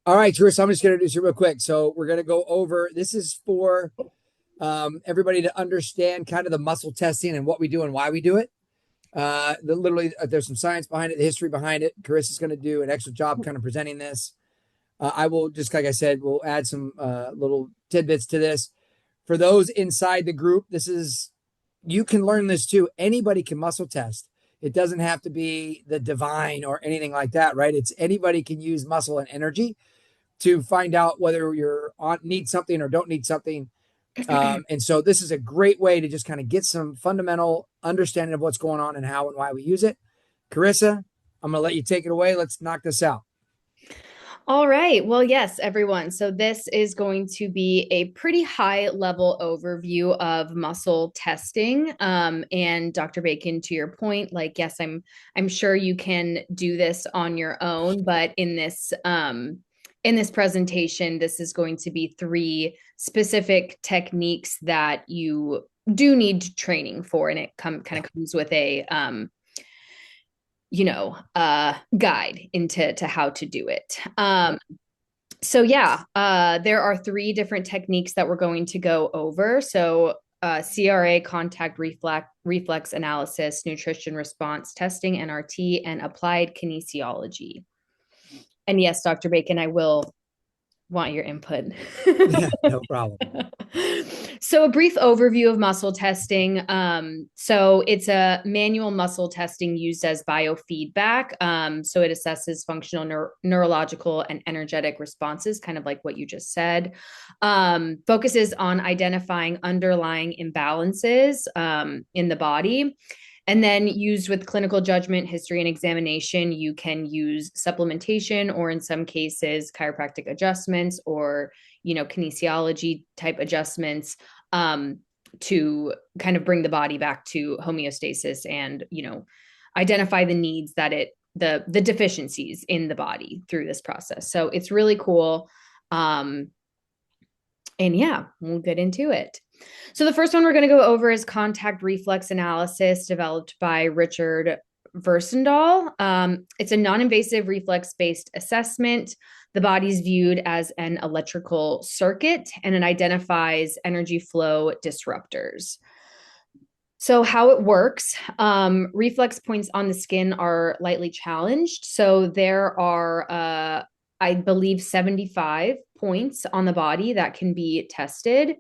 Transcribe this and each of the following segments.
All right, Karissa, I'm just going to do this real quick. So we're going to go over, this is for everybody to understand kind of the muscle testing and what we do and why we do it. There's some science behind it, the history behind it. Carissa's going to do an excellent job kind of presenting this. I will just, like I said, we'll add some little tidbits to this. For those inside the group, you can learn this too. Anybody can muscle test. It doesn't have to be the divine or anything like that, right? It's anybody can use muscle and energy to find out whether need something or don't need something. And so this is a great way to just kind of get some fundamental understanding of what's going on and how and why we use it. Karissa, I'm going to let you take it away. Let's knock this out. All right. Well, yes, everyone. So this is going to be a pretty high level overview of muscle testing. And Dr. Bacon, to your point, like, yes, I'm sure you can do this on your own, but in this presentation, this is going to be three specific techniques that you do need training for, and it kind of comes with a guide into how to do it. There are three different techniques that we're going to go over. So CRA, contact reflex analysis, nutrition response testing, NRT, and applied kinesiology. And yes, Dr. Bacon, I will want your input. Yeah, no problem. So a brief overview of muscle testing. So it's a manual muscle testing used as biofeedback. So it assesses functional, neurological, and energetic responses, kind of like what you just said. Focuses on identifying underlying imbalances in the body. And then used with clinical judgment, history, and examination, you can use supplementation or in some cases, chiropractic adjustments or, kinesiology type adjustments to kind of bring the body back to homeostasis and, identify the needs the deficiencies in the body through this process. So it's really cool. And yeah, we'll get into it. So the first one we're going to go over is contact reflex analysis developed by Richard Versendahl. It's a non-invasive reflex-based assessment. The body's viewed as an electrical circuit, and it identifies energy flow disruptors. So how it works, reflex points on the skin are lightly challenged. So there are, I believe, 75 points on the body that can be tested.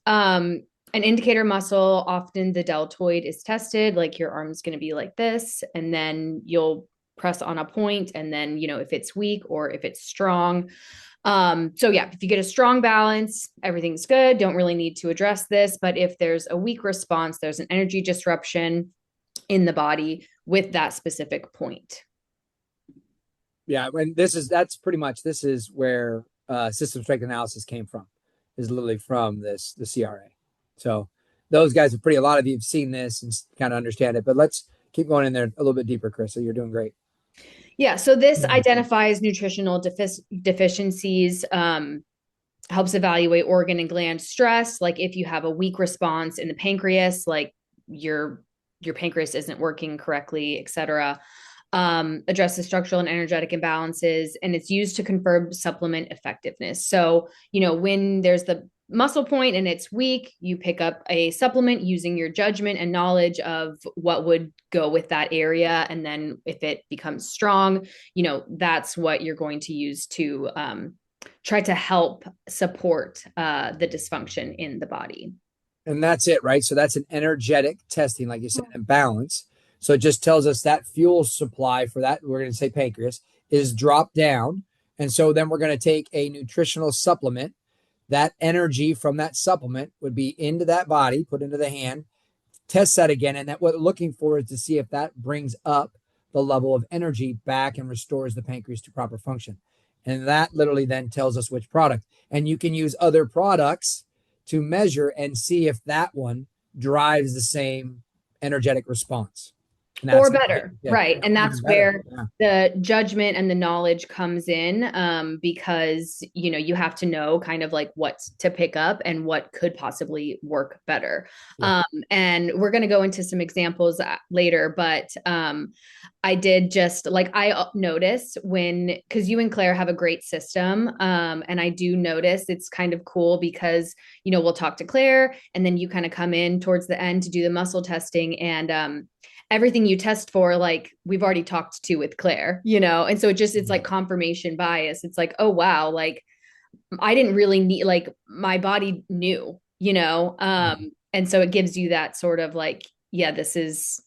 An indicator muscle, often the deltoid, is tested. Like your arm's going to be like this, and then you'll press on a point, and then if it's weak or if it's strong. If you get a strong balance, everything's good. Don't really need to address this. But if there's a weak response, there's an energy disruption in the body with that specific point. Yeah, and this is where system strength analysis came from. Is literally from the CRA. So those guys a lot of you have seen this and kind of understand it, but let's keep going in there a little bit deeper, Chris. So you're doing great. Yeah. So this identifies nutritional deficiencies, helps evaluate organ and gland stress. Like if you have a weak response in the pancreas, like your pancreas isn't working correctly, et cetera. Addresses structural and energetic imbalances, and it's used to confirm supplement effectiveness. So, when there's the muscle point and it's weak, you pick up a supplement using your judgment and knowledge of what would go with that area. And then if it becomes strong, that's what you're going to use to try to help support the dysfunction in the body. And that's it, right? So that's an energetic testing, like you said, and balance. So it just tells us that fuel supply for that, we're going to say pancreas, is dropped down. And so then we're going to take a nutritional supplement. That energy from that supplement would be into that body, put into the hand, test that again. And that what we're looking for is to see if that brings up the level of energy back and restores the pancreas to proper function. And that literally then tells us which product. And you can use other products to measure and see if that one drives the same energetic response. And Or that's better, yeah, right? And even that's better. where Yeah. the judgment and the knowledge comes in, because you have to know kind of like what to pick up and what could possibly work better. Yeah. And we're going to go into some examples later, but I did just like I notice when, because you and Claire have a great system, and I do notice it's kind of cool because we'll talk to Claire and then you kind of come in towards the end to do the muscle testing, and everything you test for, like we've already talked to with Claire, and so it's like confirmation bias. It's like, oh wow, like I didn't really need, like my body knew, and so it gives you that sort of like, yeah, this This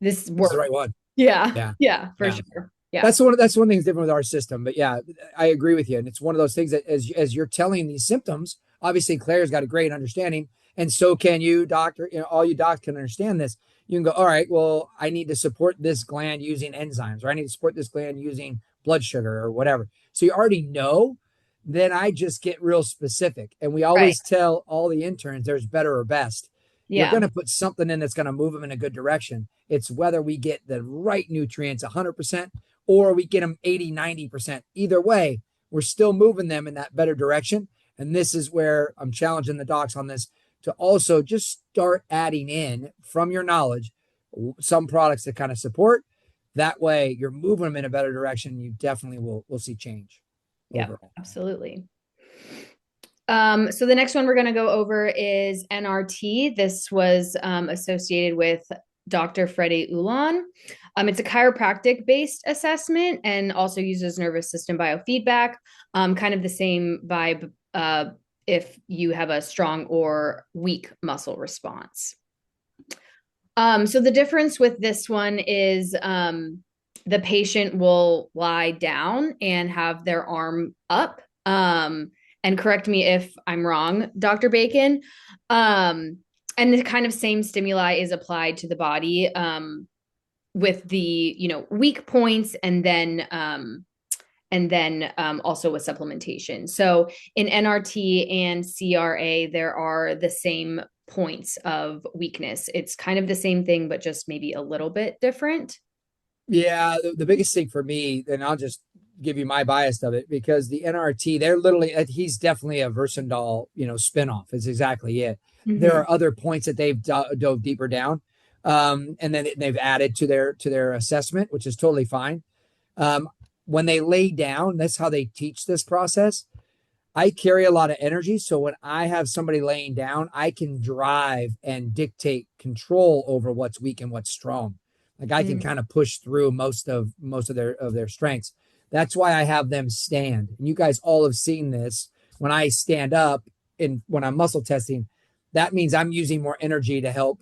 is the work. right one. Yeah, Yeah. yeah, for Yeah. sure. Yeah, That's one thing that's different with our system. But yeah, I agree with you. And it's one of those things that as you're telling these symptoms, obviously Claire's got a great understanding, and so can you, doctor. All you docs can understand this. You can go, all right, well, I need to support this gland using enzymes, or I need to support this gland using blood sugar or whatever. So you already know. Then I just get real specific. And we right. always tell all the interns there's better or best. You're Yeah, going to put something in that's going to move them in a good direction. It's whether we get the right nutrients 100% or we get them 80, 90%. Either way, we're still moving them in that better direction. And this is where I'm challenging the docs on this to also just start adding in from your knowledge some products that kind of support. That way, you're moving them in a better direction. You definitely will see change yeah, overall. absolutely. So the next one we're going to go over is NRT. This was associated with Dr. Freddie Ulan. It's a chiropractic based assessment and also uses nervous system biofeedback, kind of the same vibe if you have a strong or weak muscle response. So the difference with this one is the patient will lie down and have their arm up. And correct me if I'm wrong, Dr. Bacon. And the kind of same stimuli is applied to the body, with the weak points, and then also with supplementation. So in NRT and CRA, there are the same points of weakness. It's kind of the same thing, but just maybe a little bit different. Yeah, the biggest thing for me, and I'll just give you my bias of it, because the NRT, they're literally, he's definitely a Versandal, spinoff. Is exactly it. There Mm-hmm. are other points that they've dove deeper down, and then they've added to their assessment, which is totally fine. Um, when they lay down, that's how they teach this process. I carry a lot of energy, so when I have somebody laying down, I can drive and dictate control over what's weak and what's strong. Like I can kind of push through most of their strengths. That's why I have them stand. And you guys all have seen this. When I stand up and when I'm muscle testing, that means I'm using more energy to help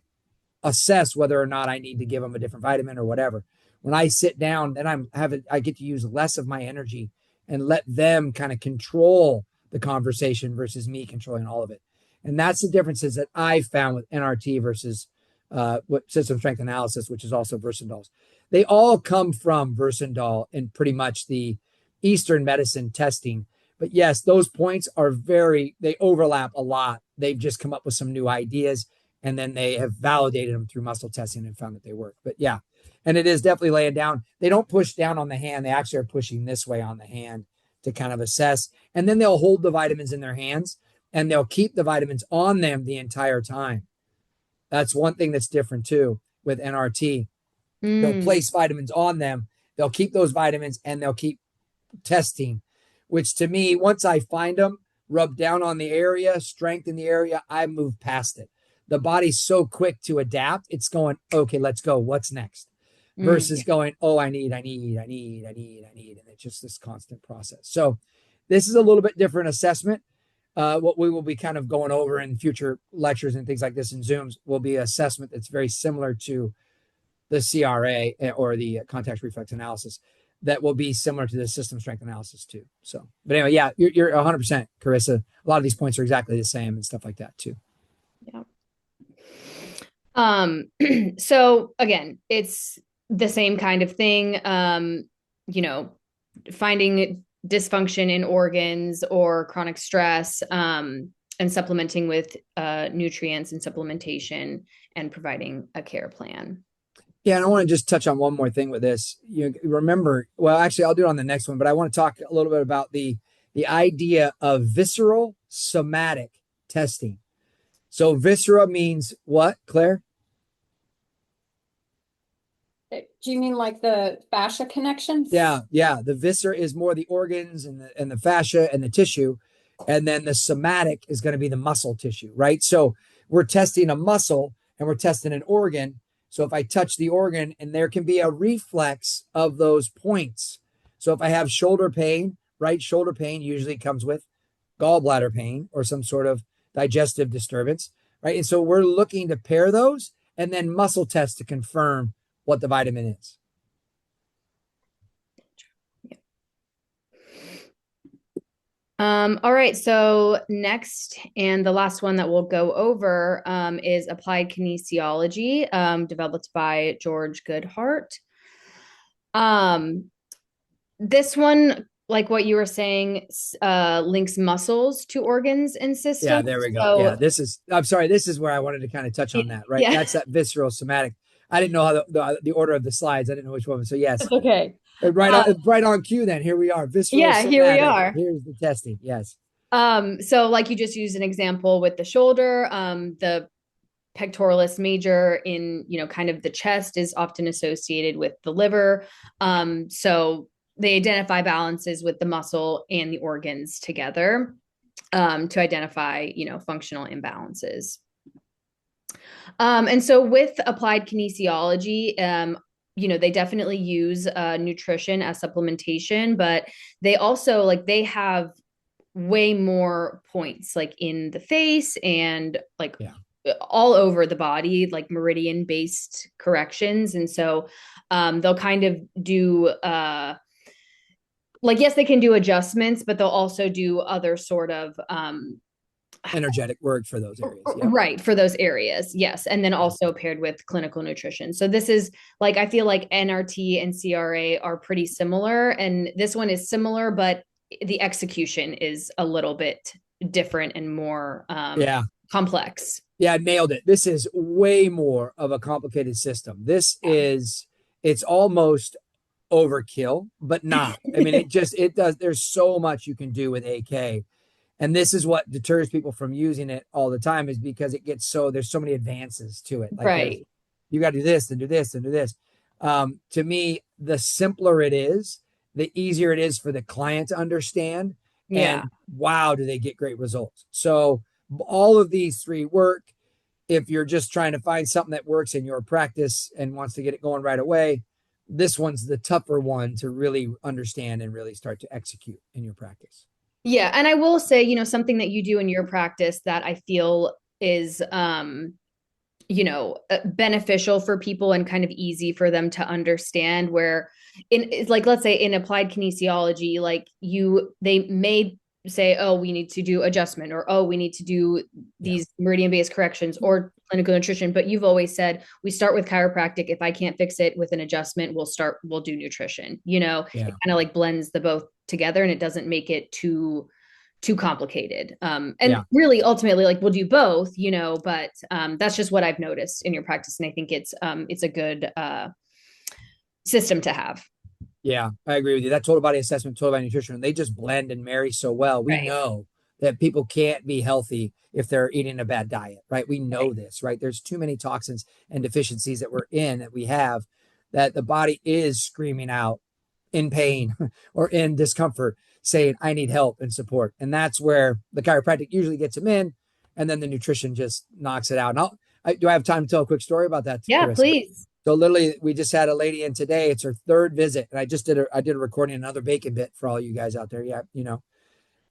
assess whether or not I need to give them a different vitamin or whatever. When I sit down, then I get to use less of my energy and let them kind of control the conversation versus me controlling all of it. And that's the differences that I found with NRT versus what system strength analysis, which is also Versandal's. They all come from Versandal and pretty much the Eastern medicine testing. But yes, those points they overlap a lot. They've just come up with some new ideas and then they have validated them through muscle testing and found that they work. But yeah, and it is definitely laying down. They don't push down on the hand. They actually are pushing this way on the hand to kind of assess. And then they'll hold the vitamins in their hands and they'll keep the vitamins on them the entire time. That's one thing that's different too with NRT. They'll Mm, place vitamins on them. They'll keep those vitamins and they'll keep testing, which to me, once I find them, rub down on the area, strengthen the area, I move past it. The body's so quick to adapt. It's going, okay, let's go. What's next? Versus going, oh, I need. And it's just this constant process. So this is a little bit different assessment. What we will be kind of going over in future lectures and things like this in Zooms will be an assessment that's very similar to the CRA or the context reflex analysis that will be similar to the system strength analysis too. So, but anyway, yeah, you're 100% Karissa. A lot of these points are exactly the same and stuff like that too. yeah. Um, so again, it's the same kind of thing. You know, finding dysfunction in organs or chronic stress, and supplementing with nutrients and supplementation and providing a care plan. Yeah, and I want to just touch on one more thing with this. You remember, well, actually, I'll do it on the next one, but I want to talk a little bit about the idea of visceral somatic testing. So viscera means what, Claire? Do you mean like the fascia connections? Yeah. The viscera is more the organs and the fascia and the tissue, and then the somatic is going to be the muscle tissue, right? So we're testing a muscle and we're testing an organ. So if I touch the organ, and there can be a reflex of those points. So if I have shoulder pain, right shoulder pain usually comes with gallbladder pain or some sort of digestive disturbance, right? And so we're looking to pair those and then muscle test to confirm what the vitamin is. All right. So next and the last one that we'll go over is applied kinesiology, developed by George Goodhart. Um, this one, like what you were saying, links muscles to organs and Yeah, systems. there we go. Yeah, So I'm sorry, this is where I wanted to kind of touch on that, right? yeah, That's that visceral somatic. I didn't know how the order of the slides. I didn't know which one. So yes, that's okay. right on cue then. Here we are. Visceral Yeah, here we somatic. are. Here's the testing. Yes. So like you just used an example with the shoulder, the pectoralis major in, kind of the chest is often associated with the liver. So they identify balances with the muscle and the organs together, to identify, functional imbalances. And so with applied kinesiology, they definitely use nutrition as supplementation, but they also they have way more points like in the face and like Yeah. all over the body, like meridian based corrections. And so they'll kind of do yes, they can do adjustments, but they'll also do other sort of Energetic word for those areas. Yep. right, for those areas. Yes. And then Yeah. also paired with clinical nutrition. So this is like, I feel like NRT and CRA are pretty similar. And this one is similar, but the execution is a little bit different and more Yeah. complex. Yeah, nailed it. This is way more of a complicated system. It's almost overkill, but not. I mean, it does. There's so much you can do with AK. And this is what deters people from using it all the time, is because there's so many advances to it. Like Right. you got to do this and do this and do this. To me, the simpler it is, the easier it is for the client to understand. Yeah. And wow, do they get great results. So all of these three work. If you're just trying to find something that works in your practice and wants to get it going right away, this one's the tougher one to really understand and really start to execute in your practice. Yeah. And I will say, something that you do in your practice that I feel is beneficial for people and kind of easy for them to understand, where in like let's say in applied kinesiology, they may say, oh, we need to do adjustment, or oh, we need to do Yeah. these meridian based corrections or clinical nutrition, but you've always said we start with chiropractic. If I can't fix it with an adjustment, we'll do nutrition. It Yeah. kind of like blends the both together, and it doesn't make it too complicated. And Yeah. really ultimately we'll do both, but that's just what I've noticed in your practice. And I think it's a good system to have. Yeah, I agree with you. That total body assessment, total body nutrition, they just blend and marry so well. We Right. know that people can't be healthy if they're eating a bad diet, right? We know Right. this, right? There's too many toxins and deficiencies that we have, that the body is screaming out in pain or in discomfort, saying, I need help and support. And that's where the chiropractic usually gets them in. And then the nutrition just knocks it out. Do I have time to tell a quick story about that, Yeah, Karissa? please. So literally, we just had a lady in today. It's her third visit, and I did a recording, another bacon bit for all you guys out there. Yeah,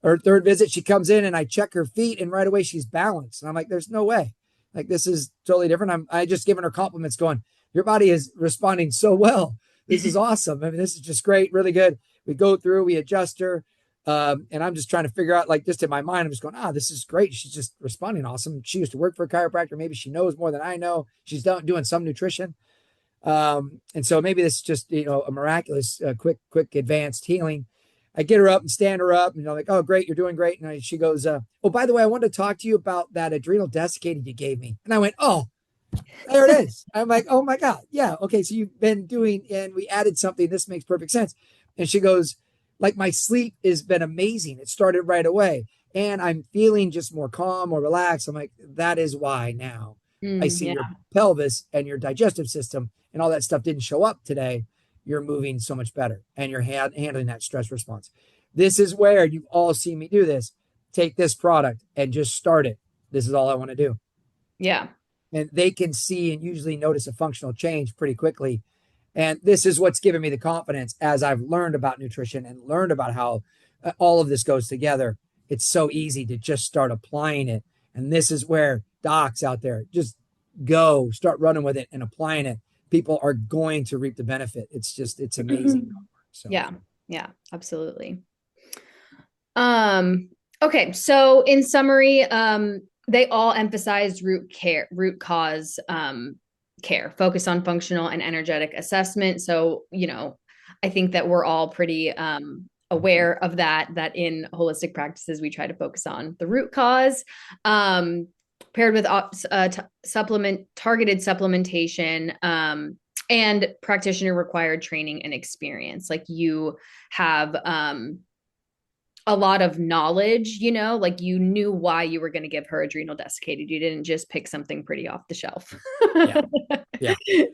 her third visit. She comes in, and I check her feet, and right away she's balanced. And I'm like, "There's no way. Like this is totally different." I just giving her compliments, going, "Your body is responding so well. This is awesome. I mean, this is just great, really good." We go through, we adjust her, and I'm just trying to figure out, like, just in my mind, I'm just going, this is great. She's just responding awesome. She used to work for a chiropractor. Maybe she knows more than I know. She's doing some nutrition. And so maybe this is just, a miraculous, quick advanced healing. I get her up and stand her up, and I'm like, oh, great, you're doing great. And she goes, oh, by the way, I wanted to talk to you about that adrenal desiccated you gave me. And I went, oh, There it is. I'm like, oh my God. Yeah. Okay. So you've been doing, and we added something. This makes perfect sense. And she goes, like, my sleep has been amazing. It started right away. And I'm feeling just more calm, more relaxed. I'm like, that is why now I see Yeah. your pelvis and your digestive system and all that stuff didn't show up today. You're moving so much better and you're handling that stress response. This is where you've all seen me do this. Take this product and just start it. This is all I want to do, Yeah. and they can see and usually notice a functional change pretty quickly. And this is what's given me the confidence as I've learned about nutrition and learned about how all of this goes together. It's so easy to just start applying it. And this is where docs out there just go start running with it and applying it. People are going to reap the benefit. It's just, it's amazing. So, Yeah. Yeah, absolutely. Um, okay. So in summary, they all emphasize root cause, care, focus on functional and energetic assessment. So, I think that we're all pretty, aware of that in holistic practices, we try to focus on the root cause, paired with targeted supplementation, and practitioner required training and experience. Like you have, a lot of knowledge, like you knew why you were going to give her adrenal desiccated. You didn't just pick something pretty off the shelf. yeah. Yeah.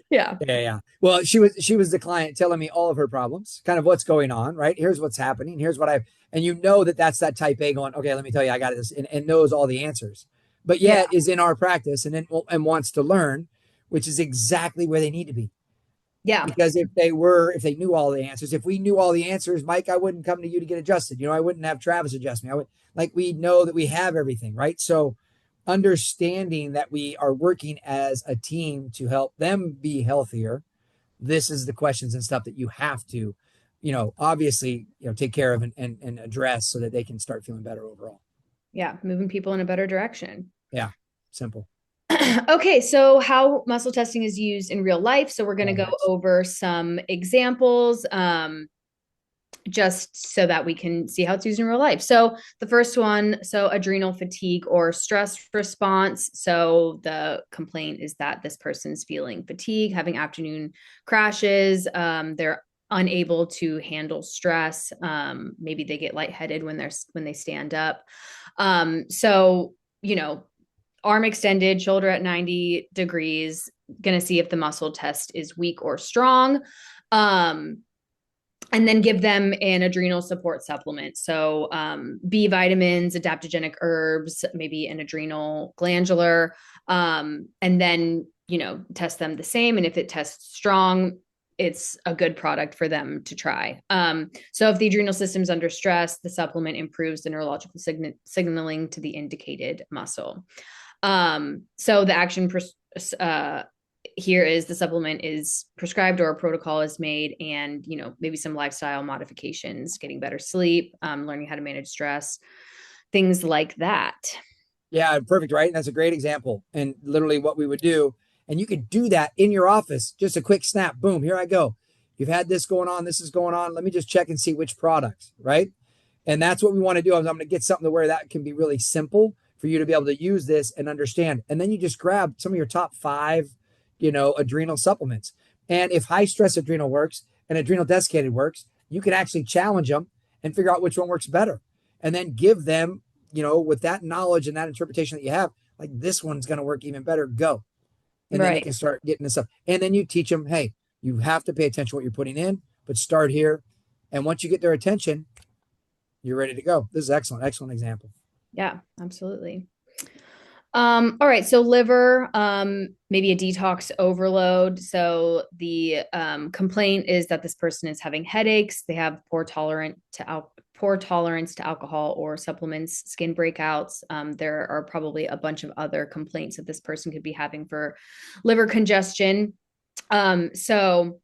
Yeah. Yeah. Well, she was the client telling me all of her problems, kind of what's going on, right? Here's what's happening. Here's what and that's that type A going, okay, let me tell you, I got this, and knows all the answers, but Yeah. yet is in our practice and wants to learn, which is exactly where they need to be. Yeah. Because if they knew all the answers, if we knew all the answers, Mike, I wouldn't come to you to get adjusted. I wouldn't have Travis adjust me. I would, like, we know that we have everything, right? So understanding that we are working as a team to help them be healthier. This is the questions and stuff that you have to, obviously, take care of and address so that they can start feeling better overall. Yeah. Moving people in a better direction. Yeah. Simple. Okay, so how muscle testing is used in real life. So we're going to go over some examples, just so that we can see how it's used in real life. So the first one, so adrenal fatigue or stress response. So the complaint is that this person's feeling fatigue, having afternoon crashes. They're unable to handle stress. Maybe they get lightheaded when they stand up. So, arm extended, shoulder at 90 degrees, going to see if the muscle test is weak or strong. And then give them an adrenal support supplement. So B vitamins, adaptogenic herbs, maybe an adrenal glandular, and then, test them the same. And if it tests strong, it's a good product for them to try. So if the adrenal system's under stress, the supplement improves the neurological signaling to the indicated muscle. So the action here is the supplement is prescribed or a protocol is made, and maybe some lifestyle modifications, getting better sleep, learning how to manage stress, things like that. Yeah, perfect, right? And that's a great example. And literally what we would do, and you could do that in your office, just a quick snap, boom, here I go. You've had this going on, this is going on. Let me just check and see which products, right? And that's what we want to do. I'm going to get something to where that can be really simple for you to be able to use this and understand. And then you just grab some of your top 5, adrenal supplements. And if high stress adrenal works and adrenal desiccated works, you can actually challenge them and figure out which one works better. And then give them, with that knowledge and that interpretation that you have, like, this one's going to work even better, go. And then they can start getting this stuff. And then you teach them, hey, you have to pay attention to what you're putting in, but start here. And once you get their attention, you're ready to go. This is excellent. Excellent example. Yeah, absolutely. All right. So liver, maybe a detox overload. So the complaint is that this person is having headaches. They have poor tolerance to alcohol or supplements, skin breakouts. There are probably a bunch of other complaints that this person could be having for liver congestion. So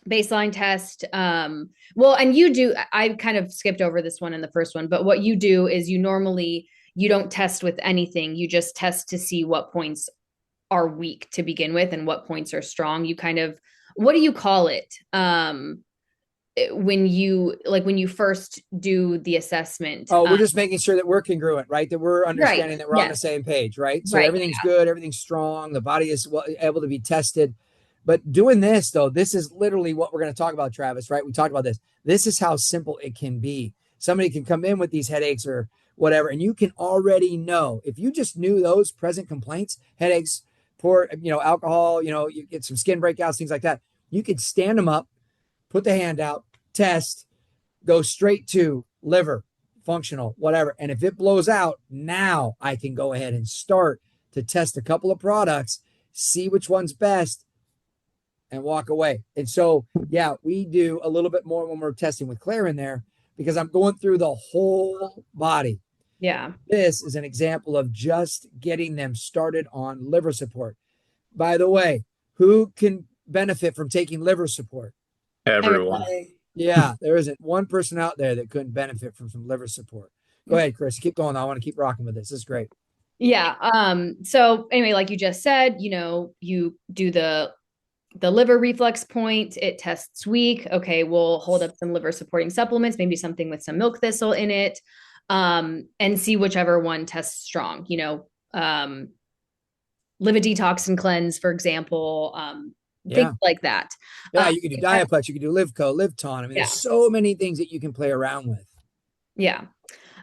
baseline test. Well, and I kind of skipped over this one in the first one, but what you do is you don't test with anything. You just test to see what points are weak to begin with and what points are strong. You kind of, what do you call it? when you first do the assessment. Oh, we're just making sure that we're congruent, right? That we're Right. understanding that we're on the Yes. same page, right? So Right. everything's good, everything's strong, the body is able to be tested. But doing this, though, this is literally what we're going to talk about, Travis, right? We talked about this. This is how simple it can be. Somebody can come in with these headaches or whatever, and you can already know if you just knew those present complaints, headaches, poor, alcohol, you get some skin breakouts, things like that. You could stand them up, put the hand out, test, go straight to liver, functional, whatever. And if it blows out, now I can go ahead and start to test a couple of products, see which one's best, and walk away. And so, yeah, we do a little bit more when we're testing with Claire in there because I'm going through the whole body. Yeah. This is an example of just getting them started on liver support. By the way, who can benefit from taking liver support? Everyone. Everybody. Yeah, there isn't one person out there that couldn't benefit from some liver support. Go ahead, Chris. Keep going. I want to keep rocking with this. This is great. Yeah. So anyway, like you just said, you do the liver reflex point, it tests weak. Okay, we'll hold up some liver supporting supplements, maybe something with some milk thistle in it, and see whichever one tests strong. Liver detox and cleanse, for example, things like that. Yeah, you can do Diaplex, you can do Livco, Livton. I mean, Yeah. there's so many things that you can play around with. Yeah.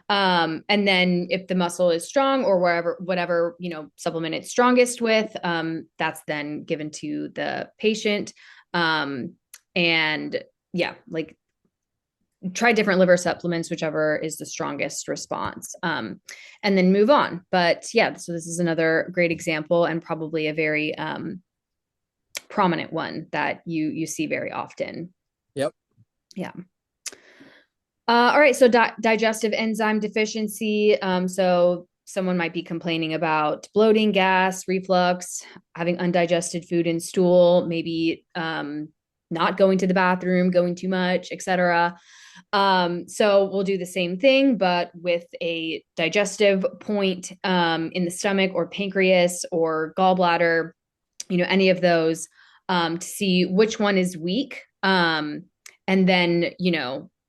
And then if the muscle is strong or whatever, supplement it's strongest with, that's then given to the patient. And yeah, like try different liver supplements, whichever is the strongest response, and then move on. But yeah, so this is another great example and probably a very prominent one that you see very often. Yep. Yeah. All right. So digestive enzyme deficiency. So someone might be complaining about bloating, gas, reflux, having undigested food and stool, maybe not going to the bathroom, going too much, etc. So we'll do the same thing, but with a digestive point in the stomach or pancreas or gallbladder, any of those, to see which one is weak. And then,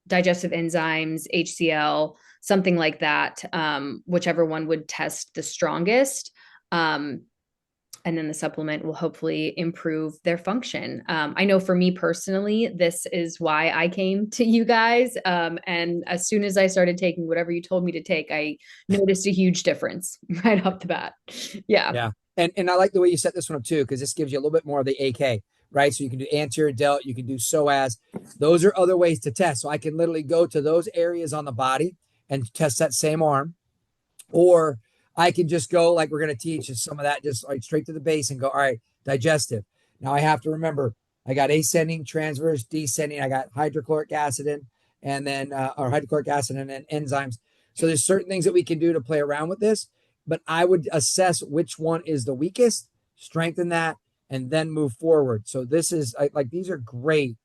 digestive enzymes, HCl, something like that, whichever one would test the strongest. And then the supplement will hopefully improve their function. I know for me personally, this is why I came to you guys. And as soon as I started taking whatever you told me to take, I noticed a huge difference right off the bat. Yeah. Yeah. And I like the way you set this one up too, because this gives you a little bit more of the AK, right? So you can do anterior delt, you can do psoas. Those are other ways to test. So I can literally go to those areas on the body and test that same arm. Or I can just go like we're going to teach some of that, just like straight to the base and go, all right, digestive. Now I have to remember I got ascending, transverse, descending. I got hydrochloric acid in, and then, or hydrochloric acid and then enzymes. So there's certain things that we can do to play around with this, but I would assess which one is the weakest, strengthen that, and then move forward. So this is like, these are great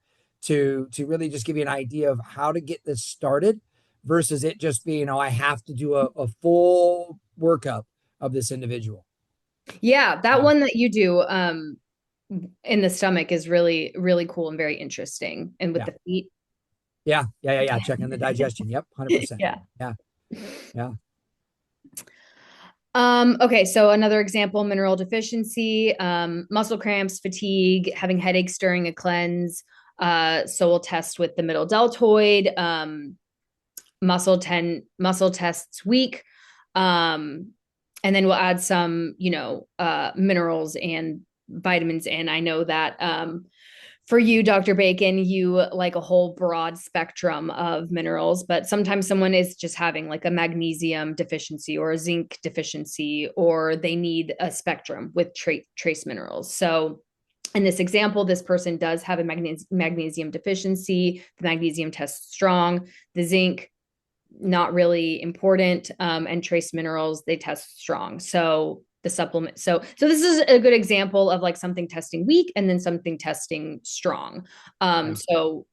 to really just give you an idea of how to get this started versus it just being, I have to do a full workup of this individual. Yeah, that one that you do in the stomach is really, really cool and very interesting. And with the feet. Yeah. Checking the digestion. Yep. 100%. Yeah. Okay, so another example, mineral deficiency, muscle cramps, fatigue, having headaches during a cleanse. So we'll test with the middle deltoid, muscle tests weak. And then we'll add some, minerals and vitamins in. I know that for you, Dr. Bacon, you like a whole broad spectrum of minerals, but sometimes someone is just having like a magnesium deficiency or a zinc deficiency, or they need a spectrum with trace minerals. So in this example, this person does have a magnesium deficiency. The magnesium tests strong. The zinc, not really important, and trace minerals, they test strong. So the supplement, so this is a good example of like something testing weak and then something testing strong. So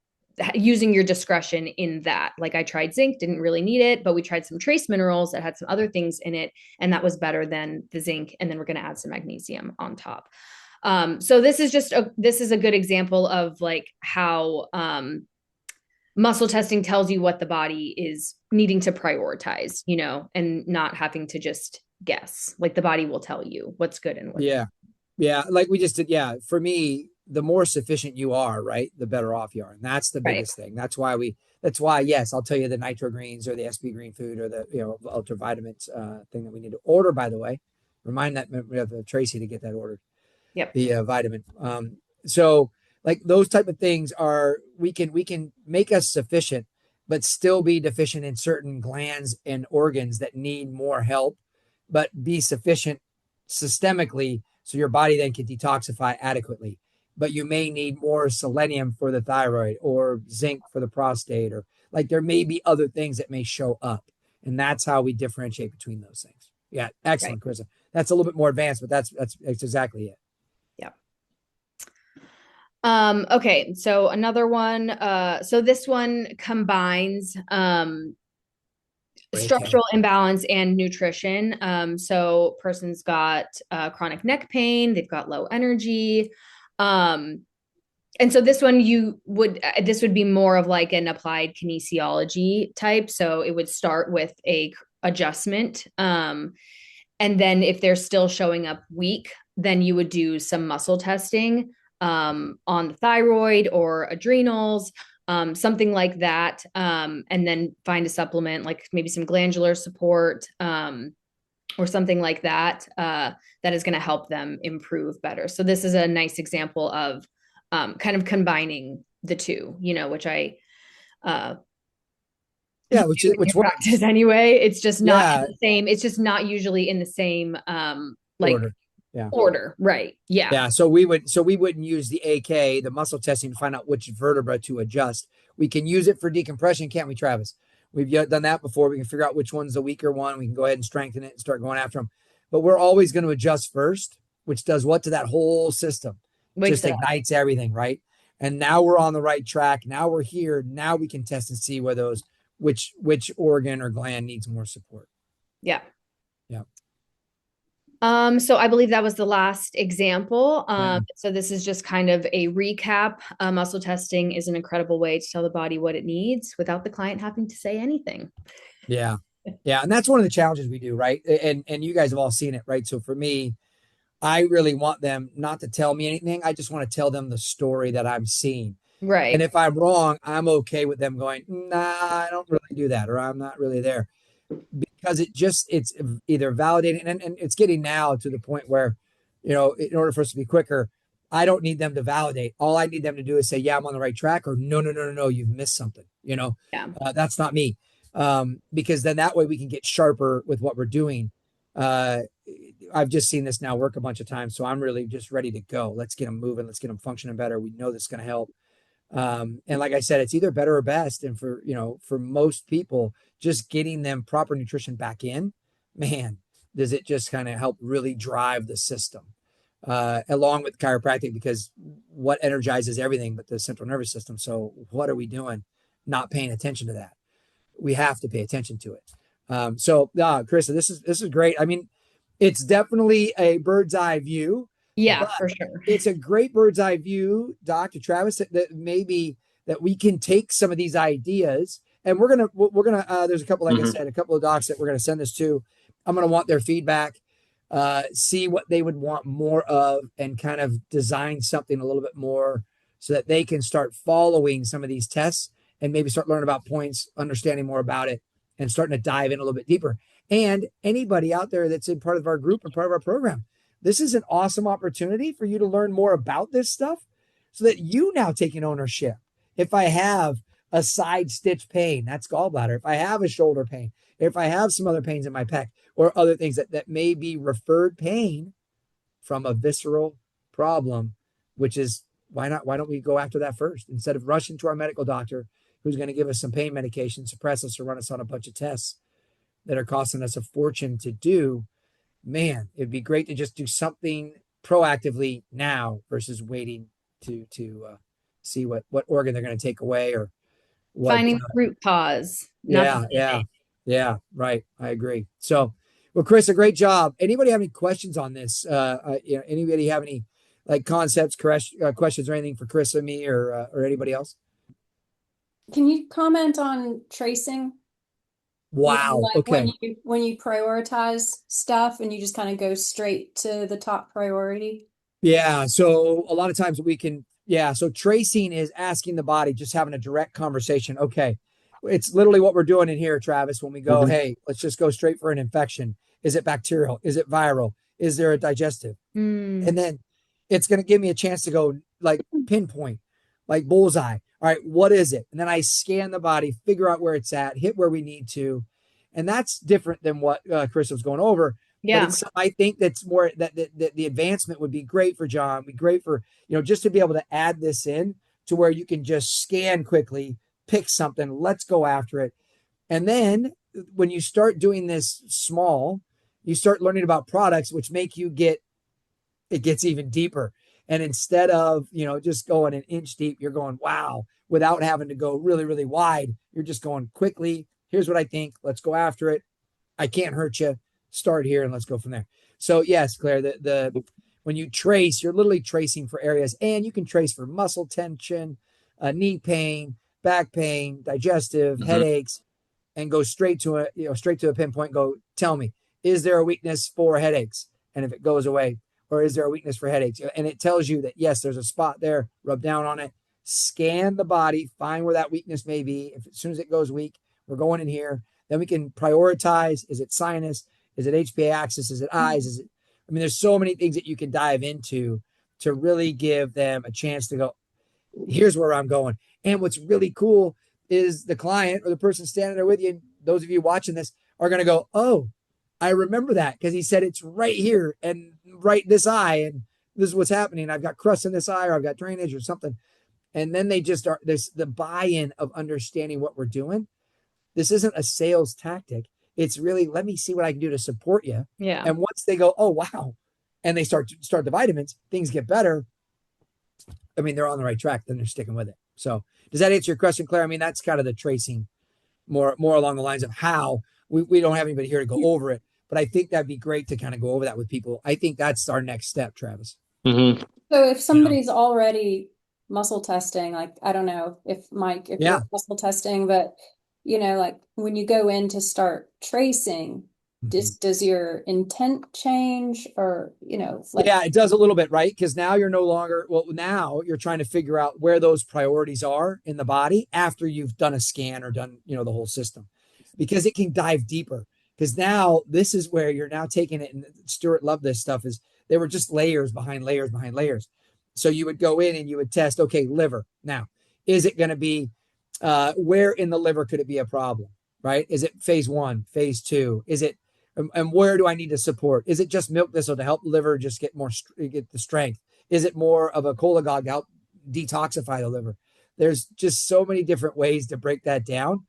using your discretion in that, like I tried zinc, didn't really need it, but we tried some trace minerals that had some other things in it, and that was better than the zinc, and then we're going to add some magnesium on top. So this is a good example of like how muscle testing tells you what the body is needing to prioritize, and not having to just guess. Like the body will tell you what's good and what's Yeah. Yeah. Like we just did. Yeah. For me, the more sufficient you are, right, the better off you are. And that's the right. biggest thing. That's why, yes, I'll tell you the nitro greens or the SB green food or the, ultravitamins thing that we need to order, by the way. Remind that of Tracy to get that ordered, Yep. the vitamin. So like those type of things are, we can make us sufficient, but still be deficient in certain glands and organs that need more help, but be sufficient systemically so your body then can detoxify adequately. But you may need more selenium for the thyroid or zinc for the prostate, or like there may be other things that may show up. And that's how we differentiate between those things. Yeah, Right. excellent, Carissa. That's a little bit more advanced, but that's exactly it. Yep. Okay, so another one. So this one combines Okay. structural imbalance and nutrition. So person's got chronic neck pain, they've got low energy. And so this would be more of like an applied kinesiology type. So it would start with a adjustment. And then if they're still showing up weak, then you would do some muscle testing on the thyroid or adrenals, something like that. And then find a supplement, like maybe some glandular support, or something like that, that is going to help them improve better. So this is a nice example of kind of combining the two, which I Yeah, which works. practice anyway. It's just not Yeah, the same. It's just not usually in the same like order. Yeah. order, right? Yeah. Yeah, so we wouldn't use the AK, the muscle testing, to find out which vertebra to adjust. We can use it for decompression, can't we, Travis? We've done that before. We can figure out which one's the weaker one. We can go ahead and strengthen it and start going after them. But we're always going to adjust first, which does what to that whole system? Wakes Just it up. ignites everything, right? And now we're on the right track. Now we're here. Now we can test and see where those which organ or gland needs more support. Yeah. Yeah. So I believe that was the last example. Yeah. So this is just kind of a recap. Muscle testing is an incredible way to tell the body what it needs without the client having to say anything. Yeah. Yeah. And that's one of the challenges we do, right? And you guys have all seen it, right? So for me, I really want them not to tell me anything. I just want to tell them the story that I'm seeing. And Right. if I'm wrong, I'm okay with them going, nah, I don't really do that, or I'm not really there. Because it's either validating, and it's getting now to the point where, in order for us to be quicker, I don't need them to validate. All I need them to do is say, yeah, I'm on the right track, or no, no, no, no, no, you've missed something. Yeah. That's not me. Because then that way we can get sharper with what we're doing. Uh, I've just seen this now work a bunch of times, so I'm really just ready to go. Let's get them moving. Let's get them functioning better. We know this is going to help. And like I said, it's either better or best. And for most people, just getting them proper nutrition back in, man, does it just kind of help really drive the system, along with chiropractic, because what energizes everything but the central nervous system. So what are we doing? Not paying attention to that. We have to pay attention to it. Carissa, this is great. I mean, it's definitely a bird's eye view, Yeah, but for sure. it's a great bird's eye view, Dr. Travis, that maybe that we can take some of these ideas, and we're gonna there's a couple, like I said, a couple of docs that we're gonna send this to. I'm gonna want their feedback, see what they would want more of, and kind of design something a little bit more so that they can start following some of these tests and maybe start learning about points, understanding more about it, and starting to dive in a little bit deeper. And anybody out there that's in part of our group and part of our program, this is an awesome opportunity for you to learn more about this stuff so that you now taking ownership. If I have a side stitch pain, that's gallbladder. If I have a shoulder pain, if I have some other pains in my pec or other things that may be referred pain from a visceral problem, which is why don't we go after that first instead of rushing to our medical doctor who's going to give us some pain medication, suppress us, or run us on a bunch of tests that are costing us a fortune to do. Man, it'd be great to just do something proactively now versus waiting to see what organ they're going to take away or what. Finding the root cause, not the Yeah, yeah, yeah. Right, I agree. So, well, Chris, a great job. Anybody have any questions on this? Anybody have any like concepts, questions, or anything for Chris or me or anybody else? Can you comment on tracing? Wow. Like Okay. when you prioritize stuff and you just kind of go straight to the top priority. Yeah. So a lot of times we can, yeah. So tracing is asking the body, just having a direct conversation. Okay. It's literally what we're doing in here, Travis, when we go, Mhm. hey, let's just go straight for an infection. Is it bacterial? Is it viral? Is there a digestive? Mm, And then it's going to give me a chance to go like pinpoint, like bullseye. All right, what is it? And then I scan the body, figure out where it's at, hit where we need to. And that's different than what Chris was going over. But yeah. it's, I think that's more that the advancement would be great for John, be great for, just to be able to add this in to where you can just scan quickly, pick something, let's go after it. And then when you start doing this small, you start learning about products, which make you it gets even deeper. And instead of, just going an inch deep, you're going, wow, without having to go really, really wide. You're just going quickly. Here's what I think. Let's go after it. I can't hurt you. Start here and let's go from there. So yes, Claire, the when you trace, you're literally tracing for areas, and you can trace for muscle tension, knee pain, back pain, digestive, Mhm. headaches, and go straight to a pinpoint. Go, tell me, is there a weakness for headaches? And if it goes away, or is there a weakness for headaches? And it tells you that yes, there's a spot there. Rub down on it. Scan the body, find where that weakness may be. If as soon as it goes weak, we're going in here. Then we can prioritize. Is it sinus? Is it HPA axis? Is it eyes? Is it? I mean, there's so many things that you can dive into to really give them a chance to go, here's where I'm going. And what's really cool is the client or the person standing there with you, those of you watching this, are going to go, oh, I remember that because he said it's right here and right this eye. And this is what's happening. I've got crust in this eye, or I've got drainage or something. And then they just are, there's the buy-in of understanding what we're doing. This isn't a sales tactic. It's really, let me see what I can do to support you. Yeah. And once they go, oh, wow, and they start the vitamins, things get better. I mean, they're on the right track, then they're sticking with it. So does that answer your question, Claire? I mean, that's kind of the tracing more along the lines of how we don't have anybody here to go over it, but I think that'd be great to kind of go over that with people. I think that's our next step, Travis. Mhm. So if Yeah. somebody's already muscle testing, like I don't know if Mike, if Yeah. you're muscle testing, but like when you go in to start tracing, Mhm. does your intent change or like Yeah, it does a little bit, right? Because now you're no longer, well, now you're trying to figure out where those priorities are in the body after you've done a scan or done, the whole system, because it can dive deeper. Because now this is where you're now taking it. And Stuart loved this stuff is they were just layers behind layers behind layers. So you would go in and you would test, okay, liver. Now, is it going to be, where in the liver could it be a problem, right? Is it phase one, phase two? Is it, and where do I need to support? Is it just milk thistle to help the liver just get the strength? Is it more of a cholagogue to help detoxify the liver? There's just so many different ways to break that down.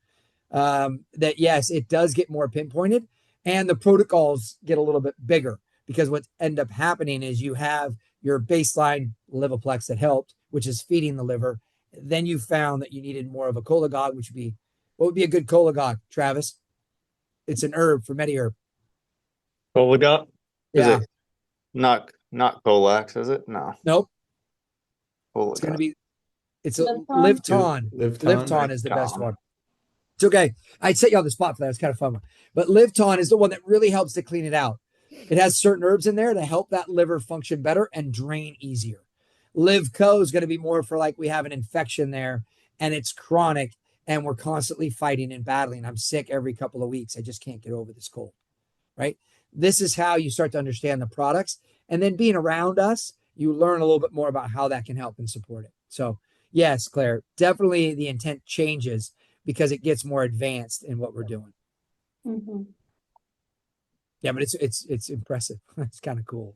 That yes, it does get more pinpointed, and the protocols get a little bit bigger because what end up happening is you have your baseline livoplex that helped, which is feeding the liver. Then you found that you needed more of a cholagogue, which would be what would be a good cholagogue, Travis? It's an herb for herb. Colagot? Is Yeah. it not Colax, is it? No. Nope. It's going to Colagot. be, it's a Lipton? Livton. Livton. Livton is the best Tom. one. It's okay. I'd set you on the spot for that. It's kind of fun. But Livton is the one that really helps to clean it out. It has certain herbs in there to help that liver function better and drain easier. Livco is going to be more for like we have an infection there and it's chronic and we're constantly fighting and battling. I'm sick every couple of weeks. I just can't get over this cold, right? This is how you start to understand the products. And then being around us, you learn a little bit more about how that can help and support it. So, yes, Claire, definitely the intent changes because it gets more advanced in what we're doing. Mhm. Yeah, but it's impressive. It's kind of cool.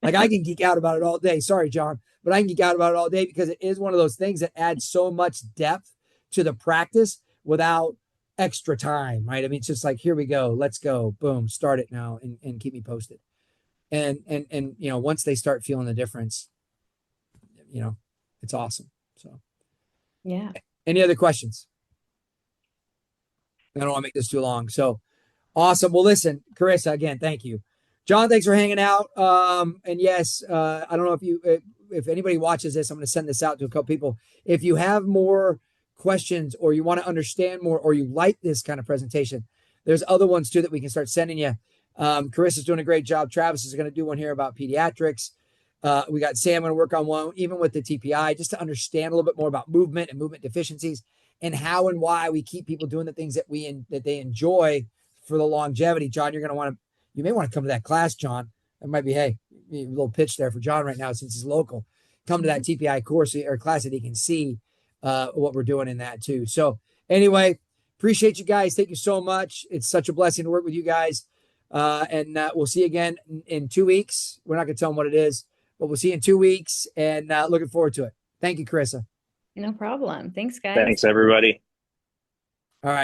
Like I can geek out about it all day. Sorry, John, but I can geek out about it all day because it is one of those things that adds so much depth to the practice without extra time, right? I mean, it's just like, here we go, let's go, boom, start it now and keep me posted. And once they start feeling the difference, it's awesome. So Yeah. any other questions? I don't want to make this too long. So awesome. Well, listen, Karissa, again, thank you. John, thanks for hanging out. And yes, I don't know if you if anybody watches this, I'm going to send this out to a couple people. If you have more questions or you want to understand more or you like this kind of presentation, there's other ones too that we can start sending you. Karissa's doing a great job. Travis is going to do one here about pediatrics. We got Sam going to work on one, even with the TPI, just to understand a little bit more about movement and movement deficiencies and how and why we keep people doing the things that that they enjoy for the longevity. John, you may want to come to that class, John. That might be, hey, a little pitch there for John right now since he's local. Come to that TPI course or class that he can see what we're doing in that too. So anyway, appreciate you guys. Thank you so much. It's such a blessing to work with you guys. And we'll see you again in 2 weeks. We're not going to tell them what it is, but we'll see you in 2 weeks, and looking forward to it. Thank you, Karissa. No problem. Thanks, guys. Thanks, everybody. All right.